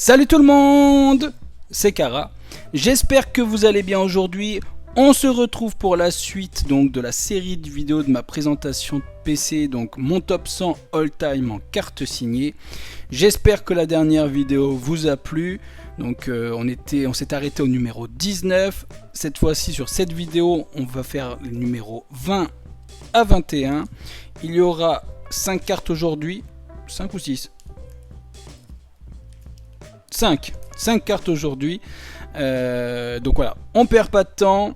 Salut tout le monde, c'est Kara. J'espère que vous allez bien aujourd'hui. On se retrouve pour la suite donc de la série de vidéos de ma présentation de PC, donc mon top 100 all time en carte signée. J'espère que la dernière vidéo vous a plu. Donc on s'est arrêté au numéro 19. Cette fois-ci sur cette vidéo, on va faire le numéro 20 à 21. Il y aura 5 cartes aujourd'hui, 5 ou 6 5 cartes aujourd'hui. Donc voilà, on perd pas de temps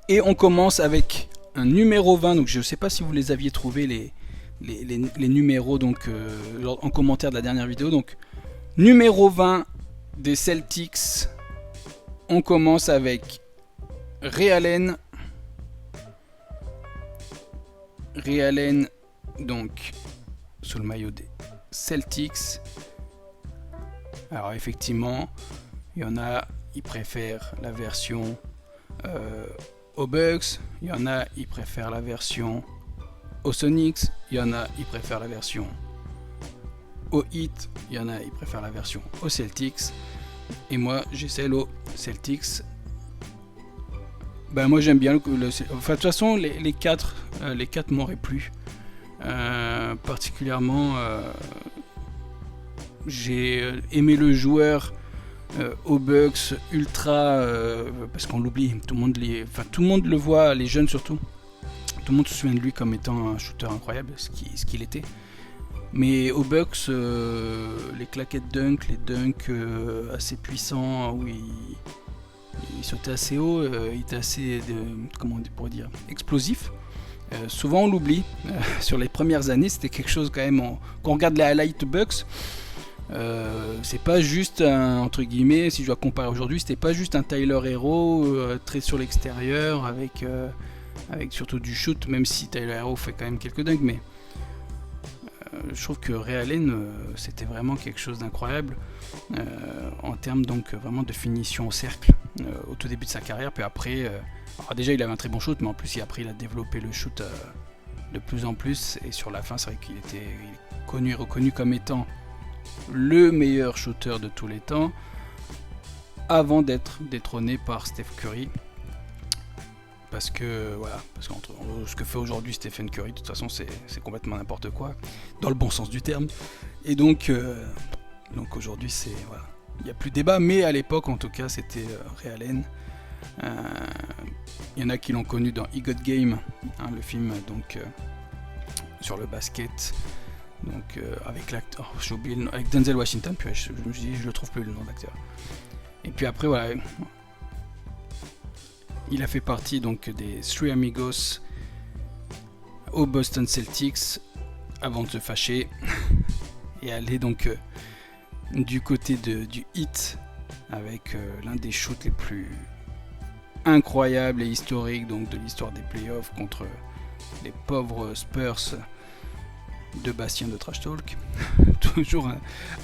et on commence avec un numéro 20. Donc je ne sais pas si vous les aviez trouvés les numéros donc en commentaire de la dernière vidéo. Donc numéro 20 des Celtics. On commence avec Ray Allen. Ray Allen donc sous le maillot des Celtics. Alors effectivement, il y en a, ils préfèrent la version aux Bucks, il y en a, ils préfèrent la version aux Sonics, il y en a, ils préfèrent la version aux Heat, il y en a, ils préfèrent la version aux Celtics, et moi j'ai celle aux Celtics. Ben moi j'aime bien enfin de toute façon les quatre m'auraient plu, particulièrement. J'ai aimé le joueur aux Bucks ultra parce qu'on l'oublie, tout le monde le voit, les jeunes surtout. Tout le monde se souvient de lui comme étant un shooter incroyable, ce qu'il était. Mais aux Bucks, les claquettes dunk, les dunks assez puissants où il sautait assez haut, il était assez comment on pourrait dire, explosif. Souvent on l'oublie. Sur les premières années, c'était quelque chose quand même. Quand on regarde les highlights Bucks. C'est pas juste entre guillemets, si je dois comparer aujourd'hui, c'était pas juste un Tyler Hero très sur l'extérieur avec surtout du shoot, même si Tyler Hero fait quand même quelques dunks, mais je trouve que Ray Allen c'était vraiment quelque chose d'incroyable en termes donc vraiment de finition au cercle au tout début de sa carrière. Puis après, alors déjà il avait un très bon shoot, mais en plus après il a développé le shoot de plus en plus, et sur la fin c'est vrai qu'il était reconnu comme étant le meilleur shooter de tous les temps avant d'être détrôné par Steph Curry, parce que ce que fait aujourd'hui Stephen Curry de toute façon c'est complètement n'importe quoi dans le bon sens du terme, et donc aujourd'hui c'est voilà, il n'y a plus de débat, mais à l'époque en tout cas c'était Ray Allen. Il y en a qui l'ont connu dans He Got Game, hein, le film donc sur le basket. Donc avec l'acteur, j'ai oublié le nom, avec Denzel Washington, puis je me suis dit je le trouve plus le nom d'acteur. Et puis après voilà, il a fait partie donc des Three Amigos aux Boston Celtics avant de se fâcher et aller donc du côté du Heat avec l'un des shoots les plus incroyables et historiques donc de l'histoire des playoffs contre les pauvres Spurs de Bastien de Trash Talk. Toujours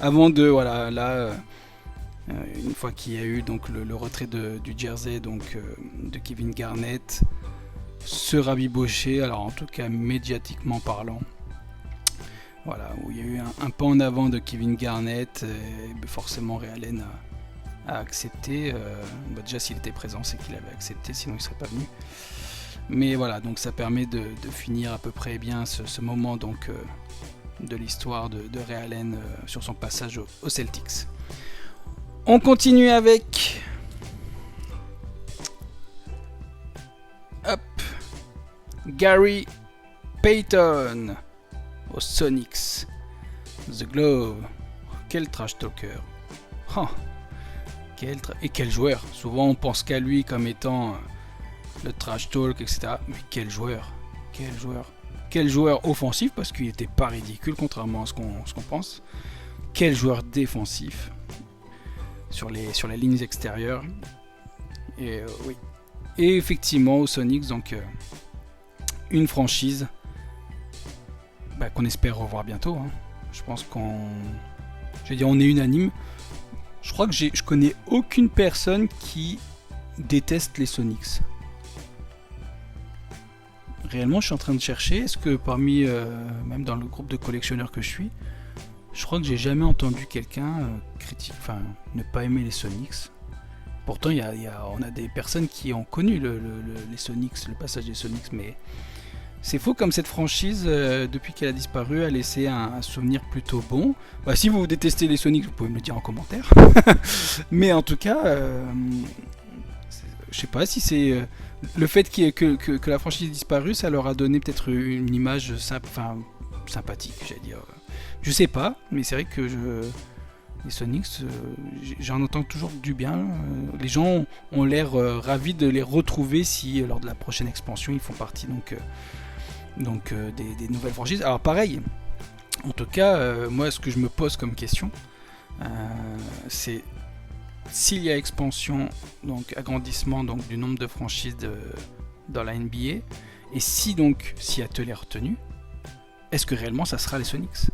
avant de voilà là une fois qu'il y a eu donc le retrait du jersey donc de Kevin Garnett, se rabibocher, alors en tout cas médiatiquement parlant, voilà, où il y a eu un pas en avant de Kevin Garnett, et forcément Ray Allen a accepté. Déjà s'il était présent c'est qu'il avait accepté, sinon il serait pas venu. Mais voilà, donc ça permet de finir à peu près bien ce moment donc de l'histoire de Ray Allen sur son passage aux Celtics. On continue avec Gary Payton aux Sonics. The Glove. Quel trash talker. Oh, quel joueur. Souvent on pense qu'à lui comme étant le trash talk, etc. Mais quel joueur offensif, parce qu'il n'était pas ridicule contrairement à ce qu'on pense. Quel joueur défensif sur les lignes extérieures. Et oui. Et effectivement aux Sonics, donc une franchise qu'on espère revoir bientôt. Hein. Je pense on est unanime. Je crois que je connais aucune personne qui déteste les Sonics. Réellement, je suis en train de chercher, est-ce que parmi, même dans le groupe de collectionneurs que je suis, je crois que j'ai jamais entendu quelqu'un ne pas aimer les Sonics. Pourtant, on a des personnes qui ont connu les Sonics, le passage des Sonics, mais c'est faux comme cette franchise, depuis qu'elle a disparu, a laissé un souvenir plutôt bon. Bah, si vous détestez les Sonics, vous pouvez me le dire en commentaire. Mais en tout cas, je sais pas si c'est le fait que la franchise ait disparu, ça leur a donné peut-être une image sympathique, j'allais dire. Je sais pas, mais c'est vrai que les Sonics, j'en entends toujours du bien. Les gens ont l'air ravis de les retrouver si lors de la prochaine expansion ils font partie des nouvelles franchises. Alors pareil, en tout cas, moi ce que je me pose comme question, c'est s'il y a expansion, donc agrandissement du nombre de franchises dans la NBA, et si donc Seattle est retenu, est-ce que réellement ça sera les Sonics?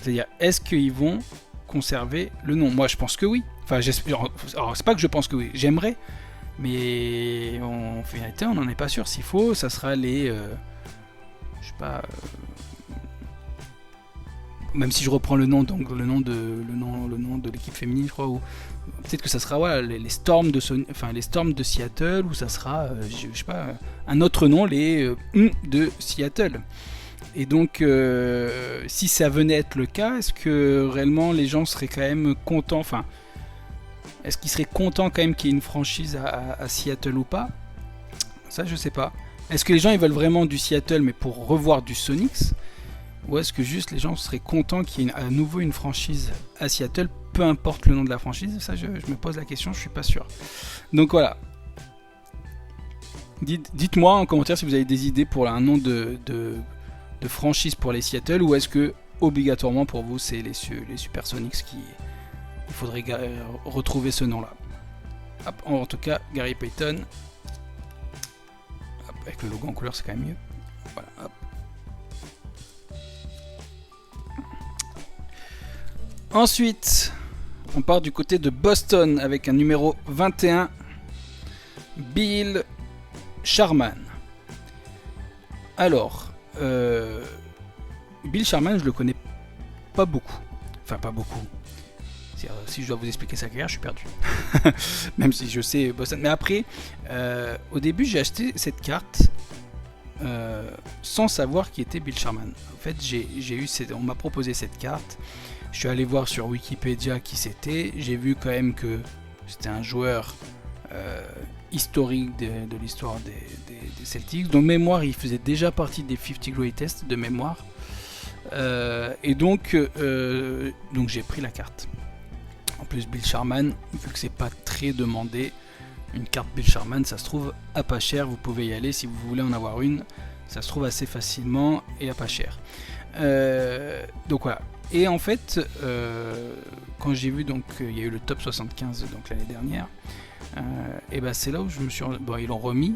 C'est-à-dire, est-ce qu'ils vont conserver le nom? Moi je pense que oui. Enfin, alors c'est pas que je pense que oui, j'aimerais, mais en vérité on n'en est pas sûr. S'il faut, ça sera les je sais pas, même si je reprends le nom de l'équipe féminine, je crois, ou peut-être que ça sera les Storms les Storms de Seattle, ou ça sera je sais pas, un autre nom, les de Seattle. Et donc si ça venait être le cas, est-ce que réellement les gens seraient quand même contents, est-ce qu'ils seraient contents quand même qu'il y ait une franchise à Seattle ou pas? Ça je sais pas. Est-ce que les gens ils veulent vraiment du Seattle mais pour revoir du Sonics, ou est-ce que juste les gens seraient contents qu'il y ait à nouveau une franchise à Seattle, peu importe le nom de la franchise? Ça je me pose la question, je suis pas sûr. Donc voilà. Dites-moi en commentaire si vous avez des idées pour un nom de franchise pour les Seattle, ou est-ce que obligatoirement pour vous c'est les Supersonics il faudrait retrouver ce nom là. Hop, en tout cas Gary Payton, hop, avec le logo en couleur c'est quand même mieux. Voilà, hop. Ensuite on part du côté de Boston avec un numéro 21, Bill Sharman. Alors Bill Sharman, je le connais pas beaucoup. Enfin, pas beaucoup. Si je dois vous expliquer sa carrière, je suis perdu. Même si je sais Boston. Mais après, au début, j'ai acheté cette carte sans savoir qui était Bill Sharman. En fait, on m'a proposé cette carte. Je suis allé voir sur Wikipédia qui c'était. J'ai vu quand même que c'était un joueur historique de l'histoire des Celtics. De mémoire, il faisait déjà partie des 50 Greatest de mémoire. Et donc j'ai pris la carte. En plus, Bill Sharman, vu que c'est pas très demandé, une carte Bill Sharman, ça se trouve à pas cher. Vous pouvez y aller si vous voulez en avoir une. Ça se trouve assez facilement et à pas cher. Donc voilà. Et en fait, quand j'ai vu il y a eu le top 75 l'année dernière, et ben c'est là où je me suis ils l'ont remis,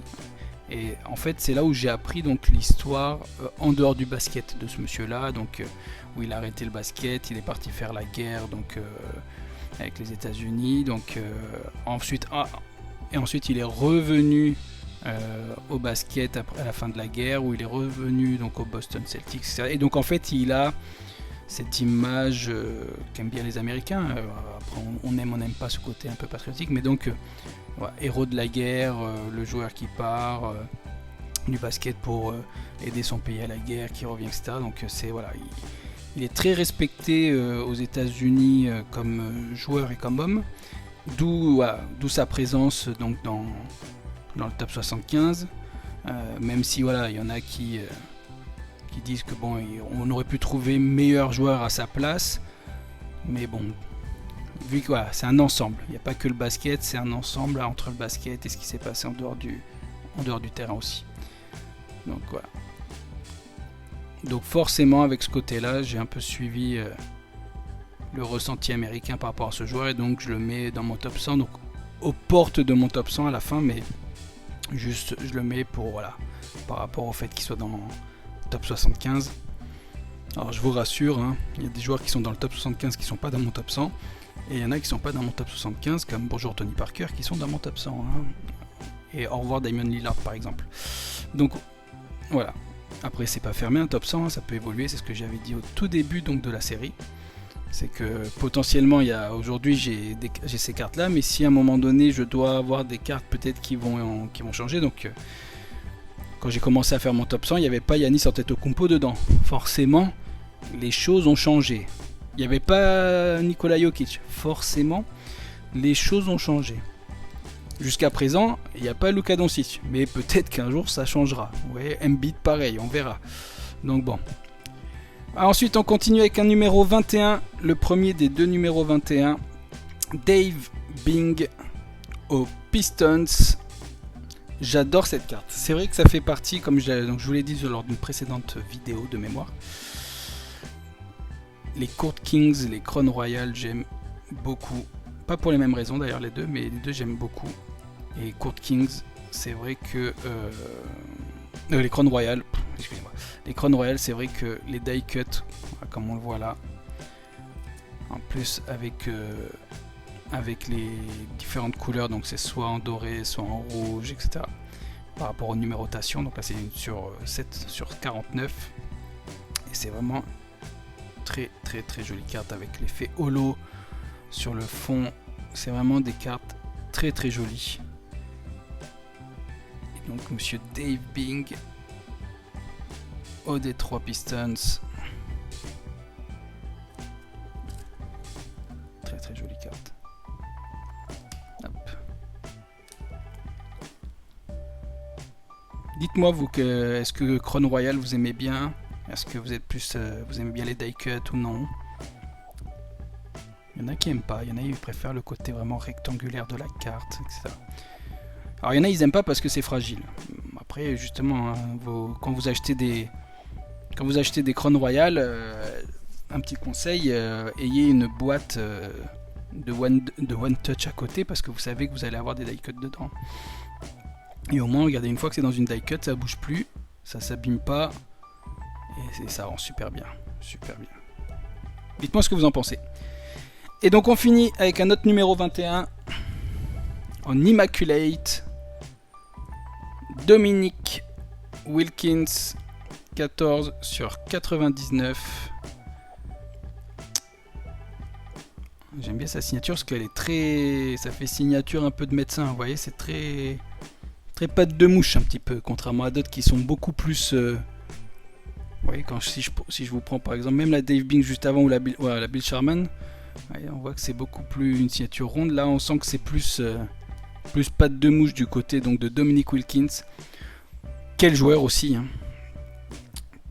et en fait c'est là où j'ai appris l'histoire en dehors du basket de ce monsieur là, où il a arrêté le basket, il est parti faire la guerre avec les États-Unis, ensuite il est revenu au basket à la fin de la guerre, où il est revenu au Boston Celtics, etc. Et donc en fait il a cette image qu'aiment bien les Américains. Après on n'aime pas ce côté un peu patriotique, mais héros de la guerre, le joueur qui part du basket pour aider son pays à la guerre, qui revient, etc. Donc il est très respecté aux États-Unis comme joueur et comme homme, d'où sa présence dans le top 75, même si il y en a qui disent que on aurait pu trouver meilleur joueur à sa place, mais bon, vu que c'est un ensemble, il n'y a pas que le basket, c'est un ensemble entre le basket et ce qui s'est passé en dehors du terrain aussi. Donc voilà. Donc forcément avec ce côté-là, j'ai un peu suivi le ressenti américain par rapport à ce joueur, et donc je le mets dans mon top 100, donc aux portes de mon top 100 à la fin, mais juste je le mets par rapport au fait qu'il soit dans top 75. Alors je vous rassure, il y a des joueurs qui sont dans le top 75 qui sont pas dans mon top 100, et il y en a qui sont pas dans mon top 75, comme bonjour Tony Parker, qui sont dans mon top 100, et au revoir Damian Lillard par exemple. Donc voilà. Après c'est pas fermé un top 100, ça peut évoluer, c'est ce que j'avais dit au tout début de la série. C'est que potentiellement, aujourd'hui j'ai ces cartes là, mais si à un moment donné je dois avoir des cartes peut-être qui vont changer, donc quand j'ai commencé à faire mon top 100, il n'y avait pas Giannis Antetokounmpo dedans. Forcément, les choses ont changé. Il n'y avait pas Nikola Jokic. Forcément, les choses ont changé. Jusqu'à présent, il n'y a pas Luka Doncic, mais peut-être qu'un jour ça changera. Ouais, Embiid pareil, on verra. Donc bon. Ensuite, on continue avec un numéro 21, le premier des deux numéros 21, Dave Bing aux Pistons. J'adore cette carte. C'est vrai que ça fait partie, comme je vous l'ai dit lors d'une précédente vidéo de mémoire. Les Court Kings, les Crown Royal, j'aime beaucoup. Pas pour les mêmes raisons d'ailleurs les deux, mais les deux j'aime beaucoup. Et Court Kings, c'est vrai que... les Crown Royal, excusez-moi. Les Crown Royal, c'est vrai que les die cut, comme on le voit là, en plus avec les différentes couleurs, donc c'est soit en doré, soit en rouge, etc. Par rapport aux numérotations, donc là c'est sur 7 sur 49. Et c'est vraiment très très très jolie carte avec l'effet holo sur le fond. C'est vraiment des cartes très très jolies. Et donc monsieur Dave Bing au Detroit Pistons. Très très jolie carte. Hop. Dites-moi vous est-ce que Crown Royal vous aimez bien? Est-ce que vous êtes plus vous aimez bien les die cut ou non? Il y en a qui aiment pas, il y en a qui préfèrent le côté vraiment rectangulaire de la carte, etc. Alors il y en a ils aiment pas parce que c'est fragile. Après justement, hein, quand vous achetez des Crown Royal, un petit conseil, ayez une boîte de one touch à côté parce que vous savez que vous allez avoir des die cut dedans. Et au moins regardez, une fois que c'est dans une die cut, ça bouge plus, ça s'abîme pas et ça rend super bien, super bien. Dites-moi ce que vous en pensez. Et donc on finit avec un autre numéro 21 en Immaculate, Dominique Wilkins, 14 sur 99. J'aime bien sa signature parce qu'elle est très... ça fait signature un peu de médecin, vous voyez, c'est très patte de mouche un petit peu, contrairement à d'autres qui sont beaucoup plus... Vous voyez, si je vous prends par exemple même la Dave Bing juste avant ou la Bill Sharman, voyez, on voit que c'est beaucoup plus une signature ronde. Là on sent que c'est plus patte de mouche du côté donc de Dominique Wilkins. Quel joueur aussi, hein.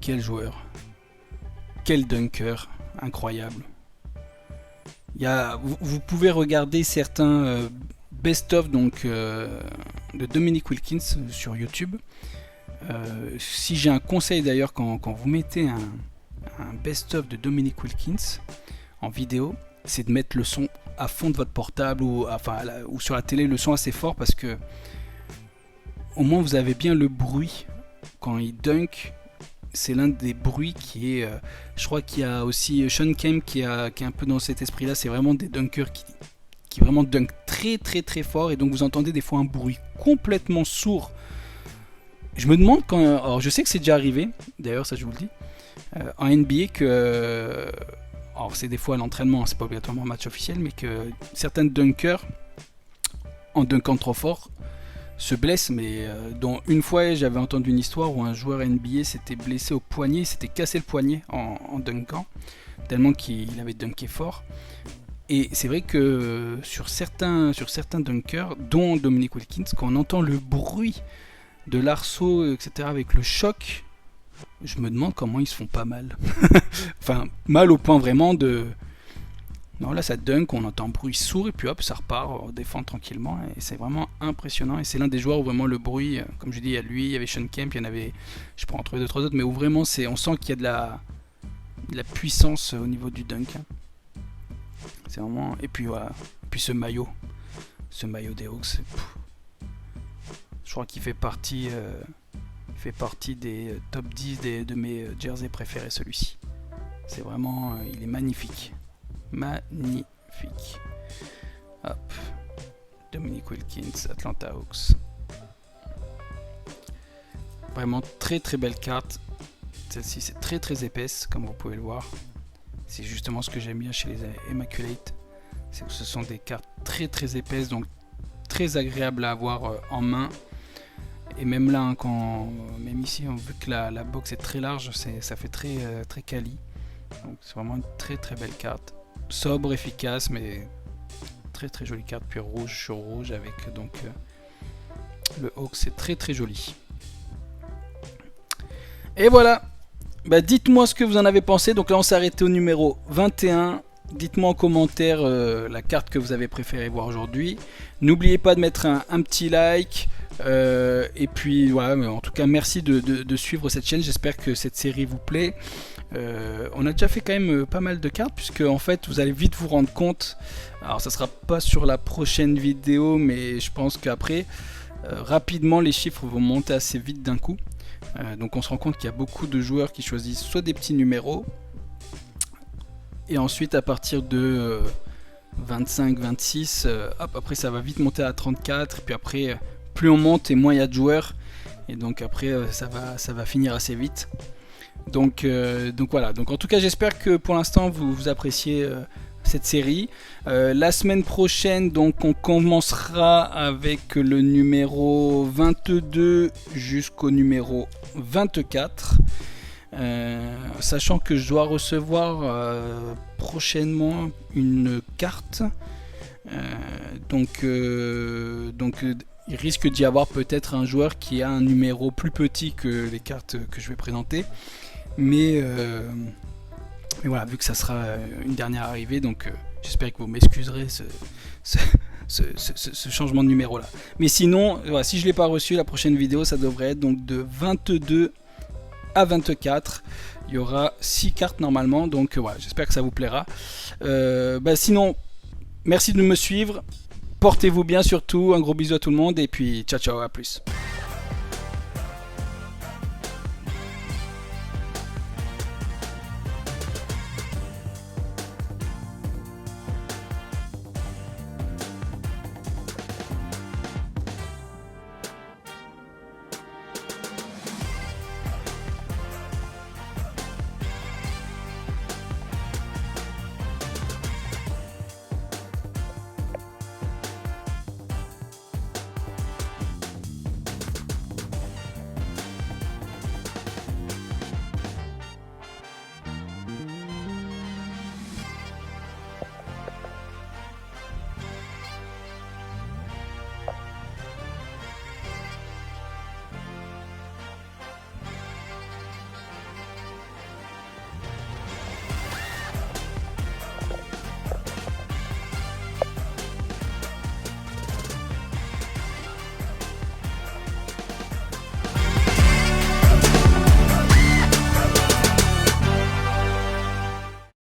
Quel joueur, quel dunker, incroyable. Vous pouvez regarder certains best-of donc de Dominique Wilkins sur YouTube. Si j'ai un conseil d'ailleurs, quand vous mettez un best-of de Dominique Wilkins en vidéo, c'est de mettre le son à fond de votre portable ou sur la télé, le son assez fort, parce que au moins vous avez bien le bruit quand il dunk. C'est l'un des bruits qui est... je crois qu'il y a aussi Sean Kemp qui est un peu dans cet esprit là. C'est vraiment des dunkers qui vraiment dunk très très très fort, et donc vous entendez des fois un bruit complètement sourd. Je me demande quand... Alors je sais que c'est déjà arrivé, d'ailleurs ça je vous le dis, en NBA que... alors c'est des fois à l'entraînement, c'est pas obligatoirement un match officiel, mais que certains dunkers, en dunkant trop fort, se blessent, mais dont une fois j'avais entendu une histoire où un joueur NBA s'était blessé au poignet, il s'était cassé le poignet en dunkant, tellement qu'il avait dunké fort. Et c'est vrai que sur certains dunkers, dont Dominique Wilkins, quand on entend le bruit de l'arceau, etc., avec le choc, je me demande comment ils se font pas mal. Enfin, mal au point vraiment de... Non, là ça dunk, on entend un bruit sourd et puis hop, ça repart, on défend tranquillement, et c'est vraiment impressionnant. Et c'est l'un des joueurs où vraiment le bruit, comme je dis, il y a lui, il y avait Sean Kemp, il y en avait, je pourrais en trouver 2-3 autres, mais où vraiment on sent qu'il y a de la puissance au niveau du dunk. C'est vraiment... Et puis voilà, puis ce maillot des Hawks, je crois qu'il fait partie des top 10 de mes jerseys préférés, celui-ci. C'est vraiment... il est magnifique. Magnifique. Hop. Dominique Wilkins, Atlanta Hawks. Vraiment très très belle carte. Celle-ci c'est très très épaisse, comme vous pouvez le voir. C'est justement ce que j'aime bien chez les Immaculate. C'est que ce sont des cartes très très épaisses, donc très agréables à avoir en main. Et même là, hein, même ici, on veut que la box est très large, ça fait très quali. Donc c'est vraiment une très très belle carte. Sobre, efficace, mais très très jolie carte. Puis rouge sur rouge avec donc le Hawk, c'est très très joli. Et voilà. Bah, dites-moi ce que vous en avez pensé. Donc là on s'est arrêté au numéro 21. Dites-moi en commentaire la carte que vous avez préféré voir aujourd'hui. N'oubliez pas de mettre un petit like. Et puis voilà, mais en tout cas merci de suivre cette chaîne. J'espère que cette série vous plaît. On a déjà fait quand même pas mal de cartes, puisque en fait vous allez vite vous rendre compte. Alors ça sera pas sur la prochaine vidéo, mais je pense qu'après rapidement les chiffres vont monter assez vite d'un coup. Donc on se rend compte qu'il y a beaucoup de joueurs qui choisissent soit des petits numéros, et ensuite à partir de 25, 26, hop, après ça va vite monter à 34, et puis après plus on monte et moins il y a de joueurs, et donc après ça va finir assez vite. Donc voilà, donc en tout cas j'espère que pour l'instant vous appréciez cette série. La semaine prochaine, donc on commencera avec le numéro 22 jusqu'au numéro 24. Sachant que je dois recevoir prochainement une carte. Donc il risque d'y avoir peut-être un joueur qui a un numéro plus petit que les cartes que je vais présenter. Mais voilà, vu que ça sera une dernière arrivée, donc j'espère que vous m'excuserez ce changement de numéro là. Mais sinon, voilà, si je ne l'ai pas reçu, la prochaine vidéo ça devrait être donc de 22 à 24. Il y aura 6 cartes normalement, donc voilà, j'espère que ça vous plaira. Sinon, merci de me suivre. Portez-vous bien surtout, un gros bisou à tout le monde et puis ciao ciao, à plus.